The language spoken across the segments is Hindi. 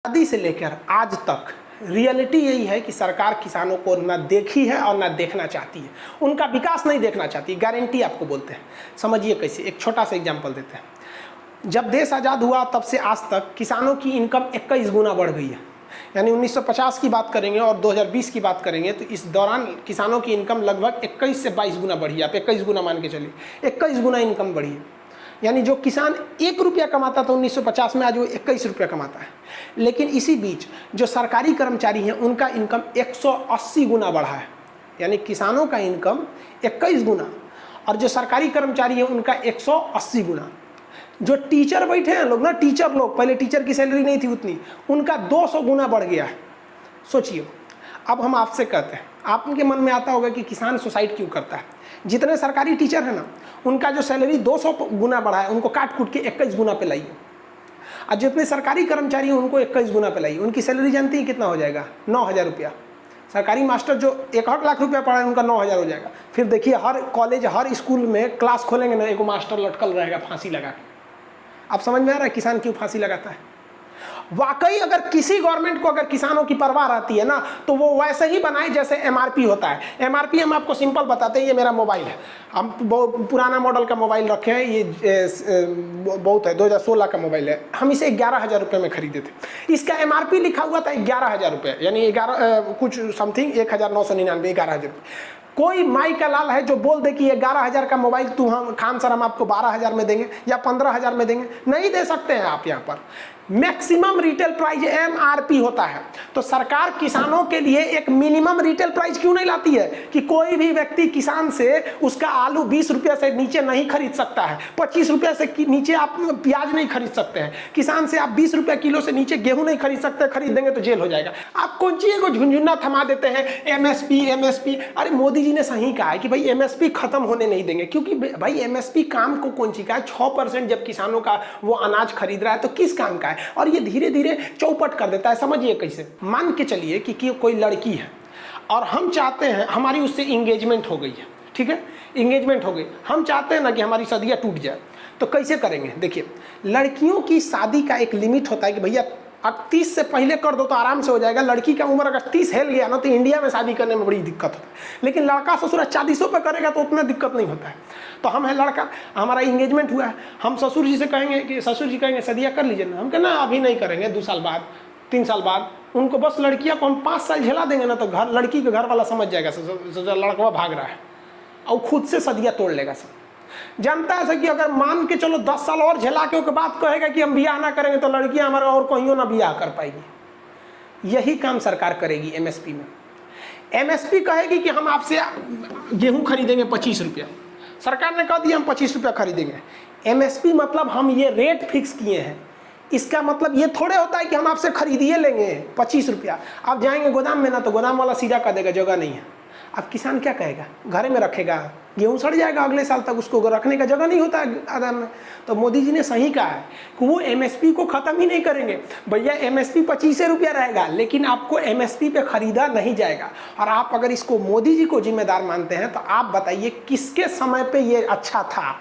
आदि से लेकर आज तक रियलिटी यही है कि सरकार किसानों को ना देखी है और ना देखना चाहती है, उनका विकास नहीं देखना चाहती। गारंटी आपको बोलते हैं, समझिए कैसे। एक छोटा सा एग्जांपल देते हैं। जब देश आज़ाद हुआ तब से आज तक किसानों की इनकम 21 गुना बढ़ गई है। यानी 1950 की बात करेंगे और 2020 की बात करेंगे तो इस दौरान किसानों की इनकम लगभग 21 से 22 गुना बढ़ी है। आप 21 गुना मान के चलिए, 21 गुना इनकम बढ़ी है। यानी जो किसान 1 रुपया कमाता था 1950 में, आज वो 21 रुपया कमाता है। लेकिन इसी बीच जो सरकारी कर्मचारी हैं उनका इनकम 180 गुना बढ़ा है। यानी किसानों का इनकम 21 गुना और जो सरकारी कर्मचारी हैं उनका 180 गुना। जो टीचर बैठे हैं लोग ना, टीचर लोग, पहले टीचर की सैलरी नहीं थी उतनी, उनका 200 गुना बढ़ गया है। सोचिए। अब हम आपसे कहते हैं, आपके मन में आता होगा कि किसान सुसाइड क्यों करता है। जितने सरकारी टीचर हैं ना, उनका जो सैलरी 200 गुना बढ़ा है, उनको काट कूट के 21 गुना पे लाइए। और जितने सरकारी कर्मचारी हैं उनको 21 गुना पे लाइए। उनकी सैलरी जानती है कितना हो जाएगा? 9,000 रुपया। सरकारी मास्टर जो 1 लाख रुपया पढ़ा है उनका 9,000 हो जाएगा। फिर देखिए हर कॉलेज हर स्कूल में क्लास खोलेंगे ना, एक मास्टर लटकल रहेगा फांसी लगा के। आप समझ में आ रहा है किसान क्यों फांसी लगाता है? वाकई अगर किसी गवर्नमेंट को अगर किसानों की परवाह रहती है ना, तो वो वैसे ही बनाए जैसे एमआरपी होता है। एमआरपी हम आपको सिंपल बताते हैं। ये मेरा मोबाइल है, हम बहुत पुराना मॉडल का मोबाइल रखे हैं, ये बहुत है, 2016 का मोबाइल है। हम इसे 11,000 रुपये में खरीदे थे। इसका एमआरपी लिखा हुआ था 11,000 रुपये, यानी 11 कुछ समथिंग 1,999, 11,000 रुपये। कोई माई का लाल है जो बोल दे कि ये 11,000 का मोबाइल हम खान सर हम आपको 12,000 में देंगे या 15,000 में देंगे? नहीं दे सकते हैं आप। यहाँ पर मैक्सिमम रिटेल प्राइस एमआरपी होता है। तो सरकार किसानों के लिए एक मिनिमम रिटेल प्राइस क्यों नहीं लाती है कि कोई भी व्यक्ति किसान से उसका आलू 20 रुपये से नीचे नहीं खरीद सकता है, 25 रुपये से नीचे आप प्याज नहीं खरीद सकते हैं, किसान से आप 20 रुपये किलो से नीचे गेहूं नहीं खरीद सकते, खरीद देंगे तो जेल हो जाएगा। आप कौन चीज़ को झुंझुना थमा देते हैं, एमएसपी एमएसपी। अरे मोदी जी ने सही कहा है कि भाई एमएसपी खत्म होने नहीं देंगे, क्योंकि भाई एमएसपी काम को कौन सी का है? 6% जब किसानों का वो अनाज खरीद रहा है तो किस काम का है? और ये धीरे धीरे चौपट कर देता है। समझिए कैसे। मान के चलिए कि कोई लड़की है और हम चाहते हैं, हमारी उससे इंगेजमेंट हो गई है, ठीक है, इंगेजमेंट हो गई, हम चाहते हैं ना कि हमारी शादी टूट जाए, तो कैसे करेंगे? देखिए, लड़कियों की शादी का एक लिमिट होता है कि भैया अब 30 से पहले कर दो तो आराम से हो जाएगा। लड़की का उम्र अगर 30 हिल गया ना तो इंडिया में शादी करने में बड़ी दिक्कत होता है। लेकिन लड़का ससुर 40 पे करेगा तो उतना दिक्कत नहीं होता है। तो हम है लड़का, हमारा इंगेजमेंट हुआ है, हम ससुर जी से कहेंगे कि ससुर जी कहेंगे शादियाँ कर लीजिए ना, हम कहना अभी नहीं करेंगे, 2 साल बाद 3 साल बाद। उनको बस लड़कियाँ को हम 5 साल झेला देंगे ना तो घर लड़की के घर वाला समझ जाएगा लड़का भाग रहा है और खुद से शादियाँ तोड़ लेगा। सब जानता है कि अगर मान के चलो 10 साल और झेला के बाद कहेगा कि हम बियाह ना करेंगे तो लड़कियां हमारा और कहीं ना बियाह कर पाएगी। यही काम सरकार करेगी एमएसपी में। एमएसपी कहेगी कि हम आपसे गेहूं खरीदेंगे 25 रुपया, सरकार ने कह दिया हम 25 रुपया खरीदेंगे। एमएसपी मतलब हम ये रेट फिक्स किए हैं। इसका मतलब ये थोड़े होता है कि हम आपसे खरीदिए लेंगे 25 रुपया। आप जाएंगे गोदाम में ना तो गोदाम वाला सीधा कर देगा जगह नहीं है। अब किसान क्या कहेगा? घर में रखेगा, गेहूं सड़ जाएगा अगले साल तक, उसको रखने का जगह नहीं होता है आदान में। तो मोदी जी ने सही कहा है कि वो एमएसपी को ख़त्म ही नहीं करेंगे। भैया एमएसपी 25 रुपया रहेगा, लेकिन आपको एमएसपी पे खरीदा नहीं जाएगा। और आप अगर इसको मोदी जी को जिम्मेदार मानते हैं तो आप बताइए किसके समय पे ये अच्छा था?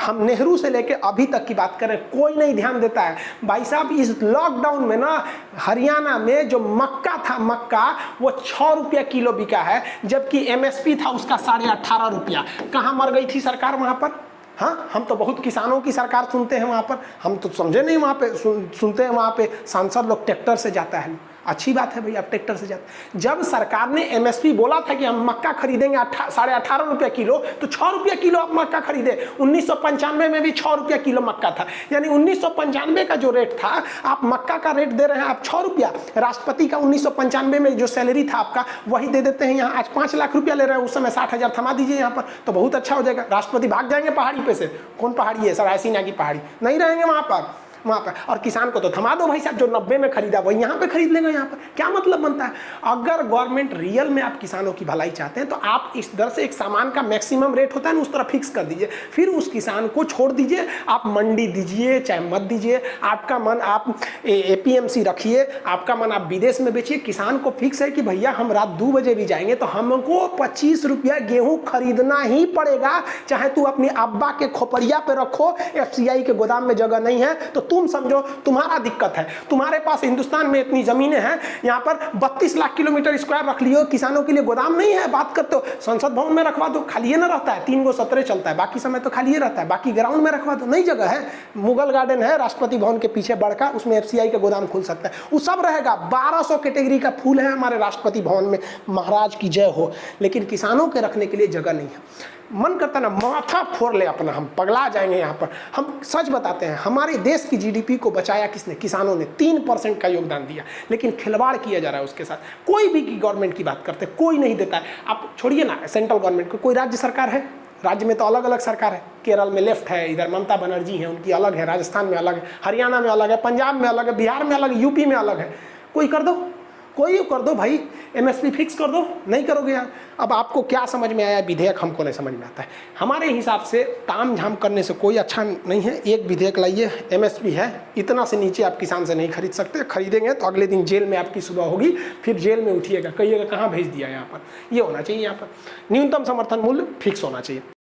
हम नेहरू से लेके अभी तक की बात करें, कोई नहीं ध्यान देता है। भाई साहब इस लॉकडाउन में ना हरियाणा में जो मक्का था, मक्का वो 6 रुपया किलो बिका है, जबकि एमएसपी था उसका 18.5 रुपया। कहाँ मर गई थी सरकार वहाँ पर? हाँ, हम तो बहुत किसानों की सरकार सुनते हैं वहाँ पर, हम तो समझे नहीं वहाँ पे सुनते हैं। वहाँ पे सांसद लोग ट्रैक्टर से जाता है, अच्छी बात है भाई, आप ट्रैक्टर से जाते। जब सरकार ने एमएसपी बोला था कि हम मक्का खरीदेंगे 18.5 रुपया किलो, तो 6 रुपया किलो आप मक्का खरीदे। 1995 में भी 6 रुपया किलो मक्का था। यानी 1995 का जो रेट था, आप मक्का का रेट दे रहे हैं आप 6 रुपया। राष्ट्रपति का 1995 में जो सैलरी था आपका, वही दे देते हैं यहाँ। आज 5 लाख रुपया ले रहे हैं, उस समय 60,000 थमा दीजिए यहाँ पर, तो बहुत अच्छा हो जाएगा। राष्ट्रपति भाग जाएंगे पहाड़ी पे से। कौन पहाड़ी है? सरायसीना की पहाड़ी, नहीं रहेंगे वहाँ पर। और किसान को तो थमा दो भाई साहब, जो 90 में खरीदा वही यहाँ पे खरीद लेंगे। यहाँ पर क्या मतलब बनता है? अगर गवर्नमेंट रियल में आप किसानों की भलाई चाहते हैं तो आप इस दर से एक सामान का मैक्सिमम रेट होता है ना, उस तरह फिक्स कर दीजिए। फिर उस किसान को छोड़ दीजिए, आप मंडी दीजिए चाहे मत दीजिए, आपका मन आप एपीएमसी रखिए, आपका मन आप विदेश में बेचिए। किसान को फिक्स है कि भैया हम रात 2 बजे भी जाएंगे तो हमको 25 रुपया गेहूँ खरीदना ही पड़ेगा, चाहे तू अपनी अब्बा के खोपड़िया पे रखो, एफसीआई के गोदाम में जगह नहीं है तो तुम समझो तुम्हारा दिक्कत है, तुम्हारे पास हिंदुस्तान में इतनी जमीनें हैं, यहाँ पर 32 लाख किलोमीटर स्क्वायर रख लियो, किसानों के लिए गोदाम नहीं है, बात करते हो संसद भवन में रखवा दो, खाली ना रहता है, 3 गो सत्र चलता है, बाकी समय तो खाली रहता है, बाकी ग्राउंड में रखवा दो, नई जगह है, मुगल गार्डन है राष्ट्रपति भवन के पीछे बड़का, उसमें FCI का गोदाम खुल सकता है, वो सब रहेगा। 1200 कैटेगरी का फूल है हमारे राष्ट्रपति भवन में, महाराज की जय हो, लेकिन किसानों के रखने के लिए जगह नहीं है। मन करता ना माथा फोड़ ले अपना, हम पगला जाएंगे यहाँ पर। हम सच बताते हैं, हमारे देश की GDP को बचाया किसने? किसानों ने 3% का योगदान दिया, लेकिन खिलवाड़ किया जा रहा है उसके साथ। कोई भी गवर्नमेंट की बात करते हैं, कोई नहीं देता है। आप छोड़िए ना सेंट्रल गवर्नमेंट को, कोई राज्य सरकार है, राज्य में तो अलग अलग सरकार है, केरल में लेफ्ट है, इधर ममता बनर्जी है, उनकी अलग है, राजस्थान में अलग है, हरियाणा में अलग है, पंजाब में अलग है, बिहार में अलग है, यूपी में अलग है। कोई कर दो, कोई कर दो भाई, MSP फिक्स कर दो, नहीं करोगे यार। अब आपको क्या समझ में आया विधेयक, हमको नहीं समझ में आता है। हमारे हिसाब से ताम झाम करने से कोई अच्छा नहीं है। एक विधेयक लाइए, MSP है, इतना से नीचे आप किसान से नहीं खरीद सकते, खरीदेंगे तो अगले दिन जेल में आपकी सुबह होगी, फिर जेल में उठिएगा, कहिएगा कहाँ भेज दिया यहाँ पर। ये होना चाहिए, यहाँ पर न्यूनतम समर्थन मूल्य फिक्स होना चाहिए।